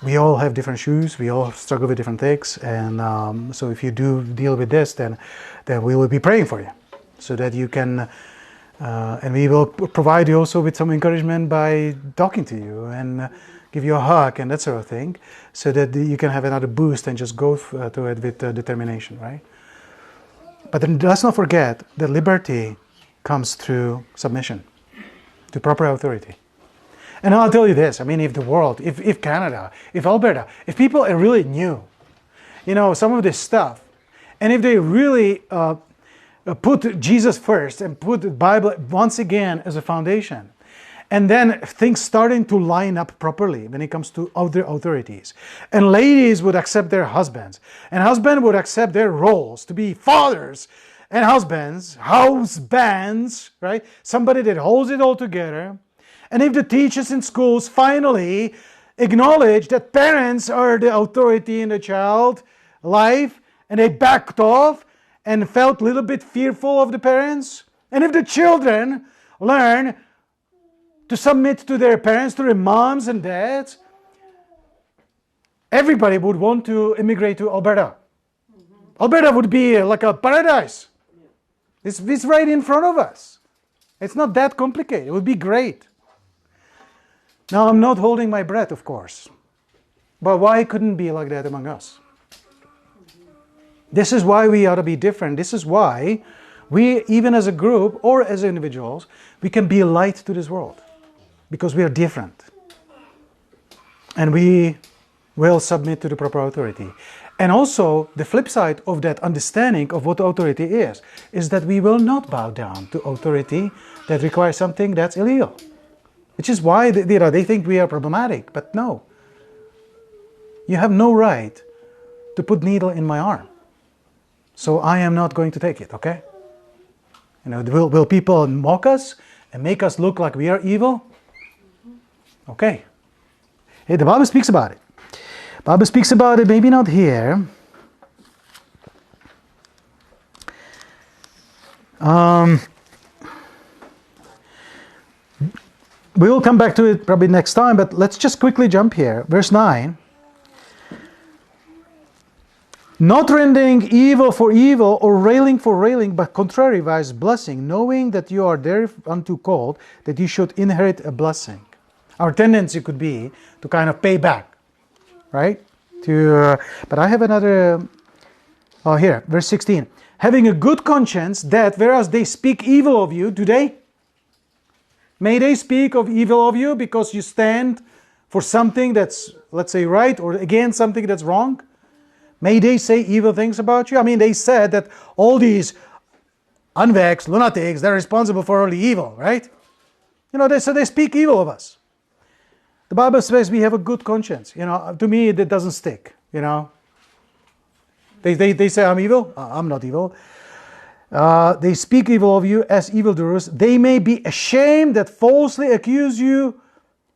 We all have different shoes. We all struggle with different things, and so if you do deal with this, then we will be praying for you, so that you can. And we will provide you also with some encouragement by talking to you and give you a hug and that sort of thing, so that you can have another boost and just go to it with determination, right? But then let's not forget that liberty comes through submission to proper authority. And I'll tell you this, if the world, if Canada, if Alberta, if people really knew, some of this stuff, and if they really put Jesus first and put the Bible once again as a foundation, and then things starting to line up properly when it comes to other authorities, and ladies would accept their husbands, and husbands would accept their roles to be fathers and husbands, house bands, right? Somebody that holds it all together. And if the teachers in schools finally acknowledge that parents are the authority in the child's life, and they backed off and felt a little bit fearful of the parents, and if the children learn to submit to their parents, to their moms and dads, everybody would want to immigrate to Alberta. Alberta would be like a paradise. It's right in front of us. It's not that complicated. It would be great. Now, I'm not holding my breath, of course. But why couldn't it be like that among us? This is why we ought to be different. This is why we, even as a group or as individuals, we can be a light to this world. Because we are different. And we will submit to the proper authority. And also, the flip side of that understanding of what authority is that we will not bow down to authority that requires something that's illegal. Which is why they think we are problematic. But no. You have no right to put needle in my arm. So I am not going to take it, okay? Will people mock us and make us look like we are evil? Okay. Hey, the Bible speaks about it. Bible speaks about it, maybe not here. We will come back to it probably next time, but let's just quickly jump here. Verse 9. Not rendering evil for evil or railing for railing, but contrariwise blessing, knowing that you are thereunto called, that you should inherit a blessing. Our tendency could be to kind of pay back, right? But I have another Oh, here, verse 16. Having a good conscience, that whereas they speak evil of you, do they? May they speak of evil of you because you stand for something that's, let's say, right, or against something that's wrong? May they say evil things about you? I mean, they said that all these unvexed lunatics, they're responsible for all the evil, right? So they speak evil of us. The Bible says we have a good conscience. To me, that doesn't stick, They say I'm evil. I'm not evil. They speak evil of you as evildoers. They may be ashamed that falsely accuse you,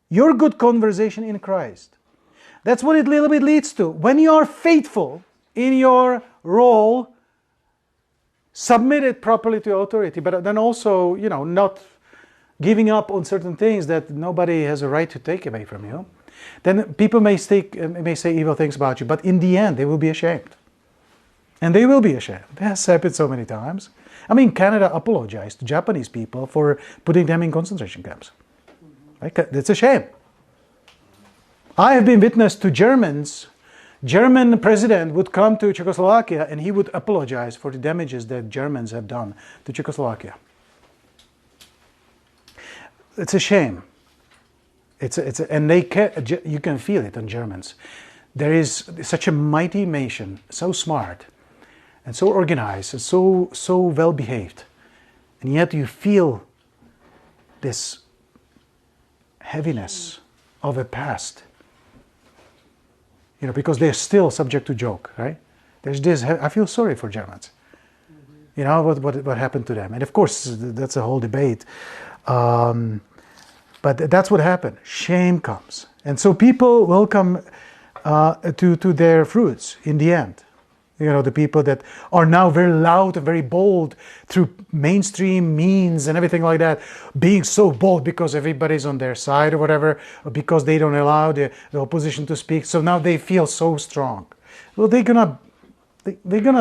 your good conversation in Christ. That's what it a little bit leads to. When you are faithful in your role, submitted properly to authority, but then also, not giving up on certain things that nobody has a right to take away from you, then people may say evil things about you, but in the end, they will be ashamed. And they will be ashamed. It has happened so many times. I mean, Canada apologized to Japanese people for putting them in concentration camps. It's a shame. I have been witness to German president would come to Czechoslovakia and he would apologize for the damages that Germans have done to Czechoslovakia. It's a shame. And you can feel it on Germans. There is such a mighty nation, so smart, and so organized, and so well behaved, and yet you feel this heaviness of a past. Because they're still subject to joke, right? There's this. I feel sorry for Germans. What happened to them, and of course that's a whole debate. But that's what happened. Shame comes, and so people will come to their fruits in the end. The people that are now very loud and very bold through mainstream means and everything like that, being so bold because everybody's on their side or whatever, or because they don't allow the opposition to speak. So now they feel so strong. Well, they're gonna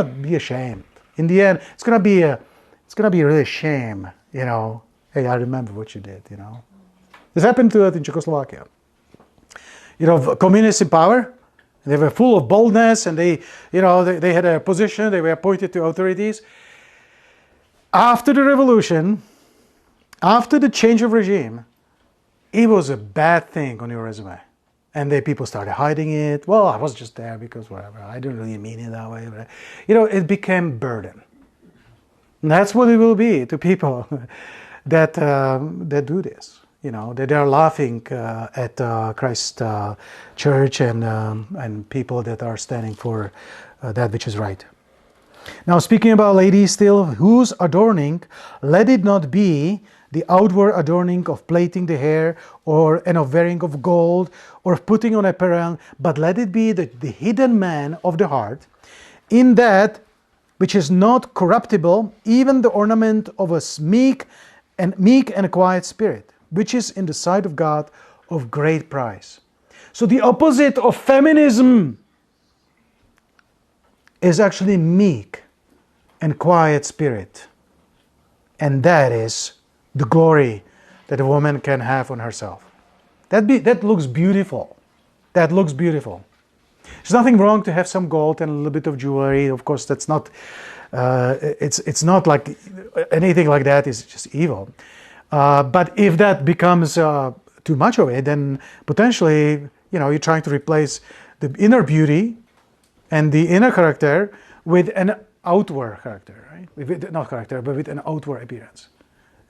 be ashamed. In the end, it's gonna be a really shame. Hey, I remember what you did. This happened to us in Czechoslovakia. Communists in power. They were full of boldness, and they had a position. They were appointed to authorities. After the revolution, after the change of regime, it was a bad thing on your resume, and people started hiding it. Well, I was just there because whatever. I didn't really mean it that way. But, it became burden. And that's what it will be to people that do this. That they are laughing at Christ's church and people that are standing for that which is right. Now, speaking about ladies still, whose adorning, let it not be the outward adorning of plaiting the hair and of wearing of gold or of putting on apparel, but let it be the hidden man of the heart, in that which is not corruptible, even the ornament of a meek and quiet spirit, which is in the sight of God of great price. So the opposite of feminism is actually meek and quiet spirit. And that is the glory that a woman can have on herself. That looks beautiful. That looks beautiful. There's nothing wrong to have some gold and a little bit of jewelry. Of course, that's not. It's not like anything like that is just evil. But if that becomes too much of it, then potentially, you're trying to replace the inner beauty and the inner character with an outward character, right? Not character, but with an outward appearance.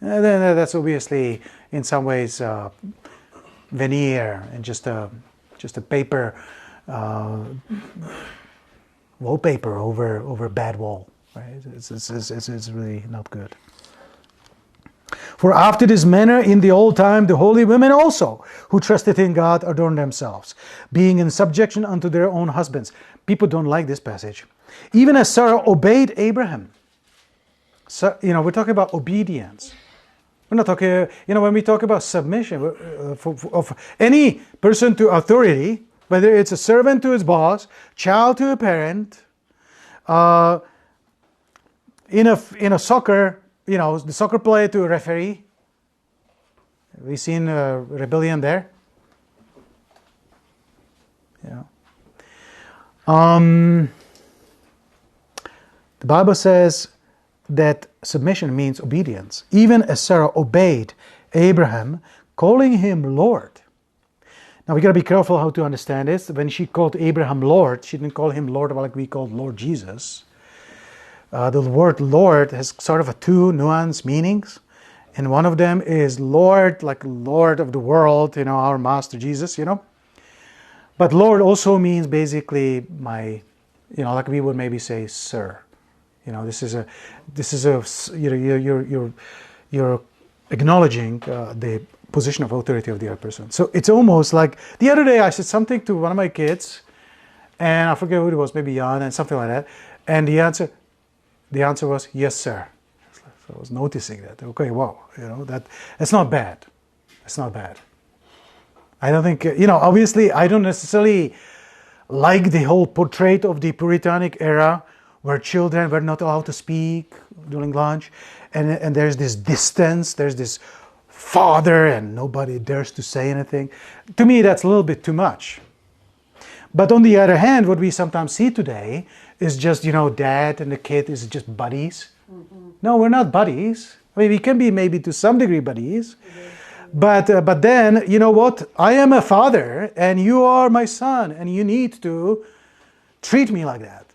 And then that's obviously, in some ways, veneer and just a paper wallpaper over bad wall, right? It's really not good. For after this manner in the old time the holy women also, who trusted in God, adorned themselves, being in subjection unto their own husbands. People don't like this passage. Even as Sarah obeyed Abraham. So, we're talking about obedience. We're not talking, when we talk about submission of any person to authority, whether it's a servant to his boss, child to a parent, in a soccer, the soccer player to a referee. We've seen Rebellion there. The Bible says that submission means obedience. Even as Sarah obeyed Abraham, calling him Lord. Now we got to be careful how to understand this. When she called Abraham Lord, she didn't call him Lord like we called Lord Jesus. The word Lord has sort of two nuanced meanings. And one of them is Lord, like Lord of the world, our Master Jesus, But Lord also means basically my, like we would maybe say, sir. You're acknowledging the position of authority of the other person. So it's almost like, the other day I said something to one of my kids, and I forget who it was, maybe Jan, and something like that. And the answer was, yes, sir. So I was noticing that. Okay, wow, that's not bad. That's not bad. I don't think, obviously I don't necessarily like the whole portrait of the Puritanic era where children were not allowed to speak during lunch, and there's this distance, there's this father, and nobody dares to say anything. To me, that's a little bit too much. But on the other hand, what we sometimes see today is just, dad and the kid is just buddies. Mm-hmm. No, we're not buddies. I mean, we can be maybe to some degree buddies. Mm-hmm. But then, you know what? I am a father, and you are my son, and you need to treat me like that.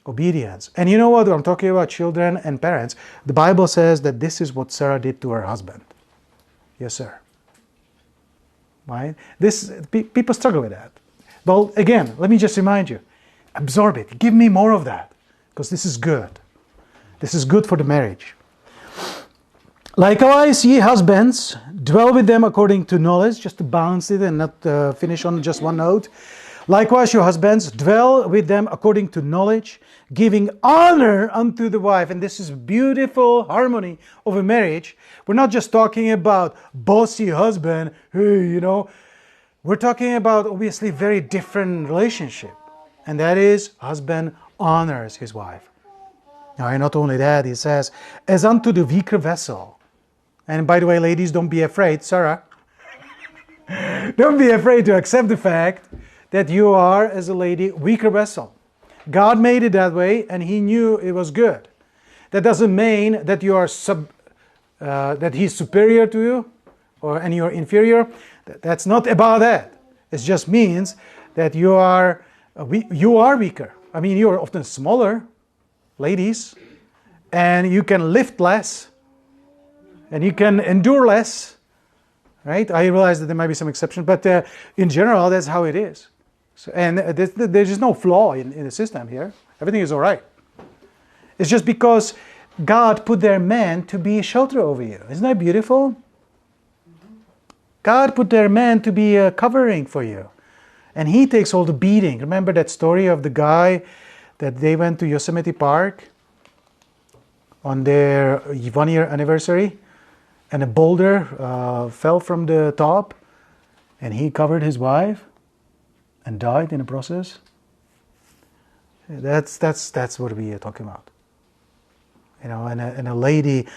Obedience. And you know what? I'm talking about children and parents. The Bible says that this is what Sarah did to her husband. Yes, sir. Right? People struggle with that. Well, again, let me just remind you. Absorb it. Give me more of that. Because this is good. This is good for the marriage. Likewise, ye husbands, dwell with them according to knowledge, just to balance it and not finish on just one note. Likewise, your husbands, dwell with them according to knowledge, giving honor unto the wife. And this is beautiful harmony of a marriage. We're not just talking about bossy husband, hey, We're talking about obviously very different relationship. And that is, husband honors his wife. Now, and not only that, he says, as unto the weaker vessel. And by the way, ladies, don't be afraid, Sarah. Don't be afraid to accept the fact that you are, as a lady, weaker vessel. God made it that way, and He knew it was good. That doesn't mean that you are that He's superior to you, and you're inferior. That's not about that. It just means that you are weaker. I mean, you are often smaller, ladies, and you can lift less, and you can endure less. Right? I realize that there might be some exceptions, but in general, that's how it is. So, and there's just no flaw in the system here. Everything is all right. It's just because God put their man to be a shelter over you. Isn't that beautiful? God put their man to be a covering for you. And He takes all the beating. Remember that story of the guy that they went to Yosemite Park on their 1-year anniversary? And a boulder fell from the top, and he covered his wife and died in the process. That's what we are talking about. And a lady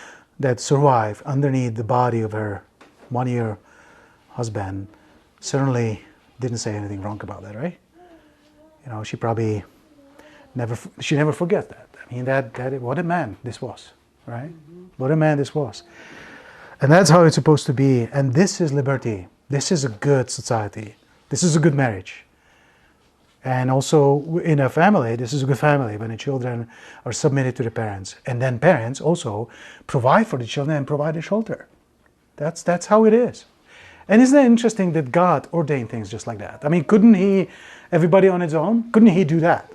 that survived underneath the body of her 1-year husband certainly didn't say anything wrong about that, right? She probably never forget that. I mean, that what a man this was, right? Mm-hmm. What a man this was. And that's how it's supposed to be. And this is liberty. This is a good society. This is a good marriage. And also in a family, this is a good family when the children are submitted to the parents. And then parents also provide for the children and provide a shelter. That's how it is. And isn't it interesting that God ordained things just like that? I mean, couldn't He, everybody on its own, couldn't He do that?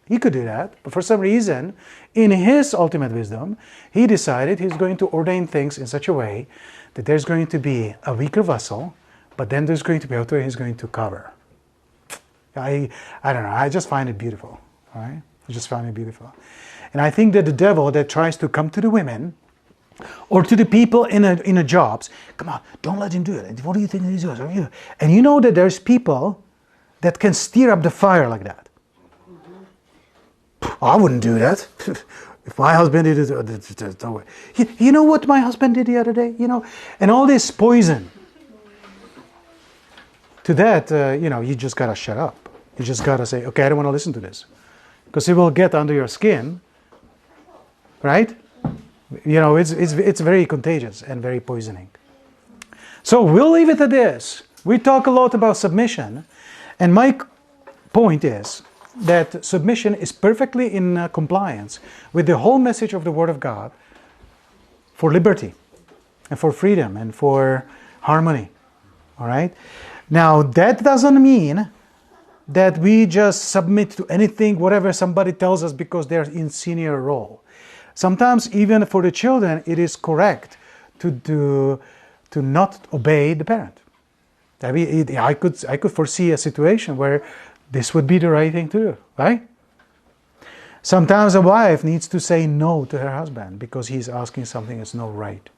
He could do that, but for some reason, in His ultimate wisdom, He decided He's going to ordain things in such a way that there's going to be a weaker vessel, but then there's going to be authority He's going to cover. I don't know, I just find it beautiful, all right? I just find it beautiful. And I think that the devil that tries to come to the women, or to the people in a jobs, come on, don't let him do it. What do you think he's doing? And you know that there's people that can stir up the fire like that. I wouldn't do that. If my husband did it, don't worry. You know what my husband did the other day? And all this poison. To that, you just got to shut up. You just got to say, okay, I don't want to listen to this. because it will get under your skin, right? It's very contagious and very poisoning. So we'll leave it at this. We talk a lot about submission, and my point is that submission is perfectly in compliance with the whole message of the Word of God for liberty and for freedom and for harmony. All right? Now, that doesn't mean that we just submit to anything, whatever somebody tells us because they're in senior role. Sometimes, even for the children, it is correct to not obey the parent. I could foresee a situation where this would be the right thing to do, right? Sometimes a wife needs to say no to her husband because he's asking something that's not right.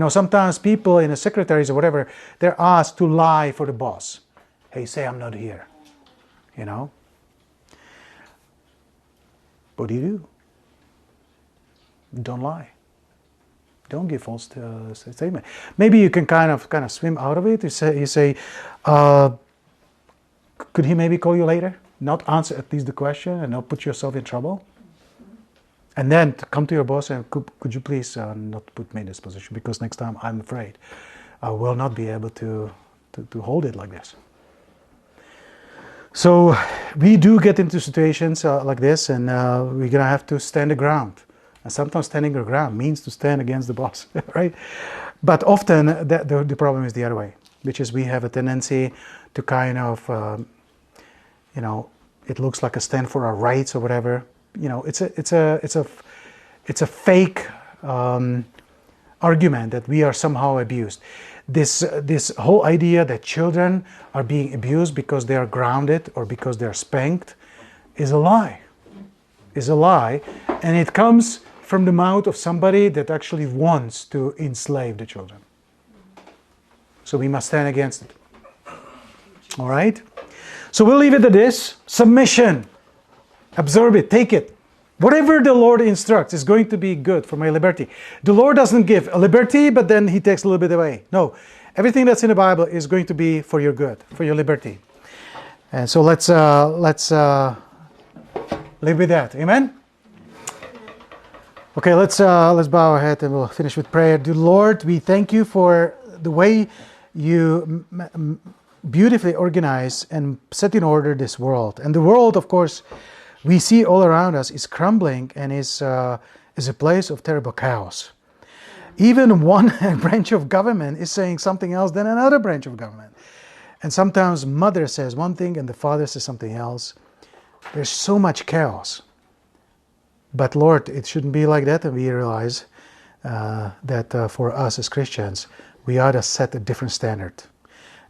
Sometimes people in the secretaries or whatever, they're asked to lie for the boss. Hey, say I'm not here. What do you do? Don't lie. Don't give false statement. Maybe you can kind of swim out of it. You say, could he maybe call you later? Not answer at least the question and not put yourself in trouble. And then to come to your boss and could you please not put me in this position, because next time I'm afraid I will not be able to hold it like this. So we do get into situations like this, and we're going to have to stand the ground. And sometimes standing your ground means to stand against the boss, right? But often the problem is the other way, which is we have a tendency to kind of, it looks like a stand for our rights or whatever. It's a fake argument that we are somehow abused. This whole idea that children are being abused because they are grounded or because they are spanked is a lie. Is a lie, and it comes from the mouth of somebody that actually wants to enslave the children. So we must stand against it. All right? So we'll leave it at this. Submission. Absorb it. Take it. Whatever the Lord instructs is going to be good for my liberty. The Lord doesn't give a liberty, but then He takes a little bit away. No. Everything that's in the Bible is going to be for your good, for your liberty. And so let's live with that. Amen? Okay, let's bow our head and we'll finish with prayer. Dear Lord, we thank you for the way you beautifully organize and set in order this world. And the world, of course, we see all around us is crumbling and is a place of terrible chaos. Even one branch of government is saying something else than another branch of government. And sometimes mother says one thing and the father says something else. There's so much chaos. But Lord, it shouldn't be like that, and we realize that for us as Christians, we ought to set a different standard.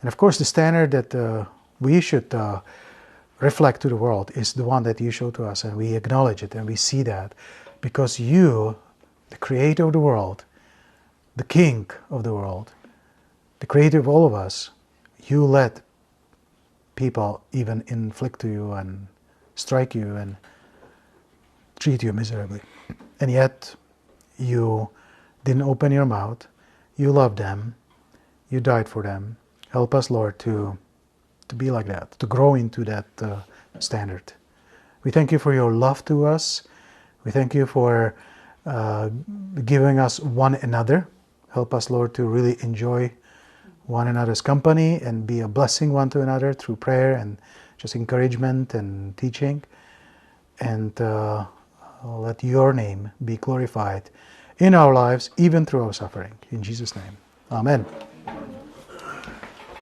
And of course, the standard that we should reflect to the world is the one that you show to us, and we acknowledge it, and we see that, because you, the creator of the world, the king of the world, the creator of all of us, you let people even inflict to you and strike you and treat you miserably. And yet, you didn't open your mouth. You loved them. You died for them. Help us, Lord, to be like that, to grow into that standard. We thank you for your love to us. We thank you for giving us one another. Help us, Lord, to really enjoy one another's company and be a blessing one to another through prayer and just encouragement and teaching. And let your name be glorified in our lives, even through our suffering. In Jesus' name, amen.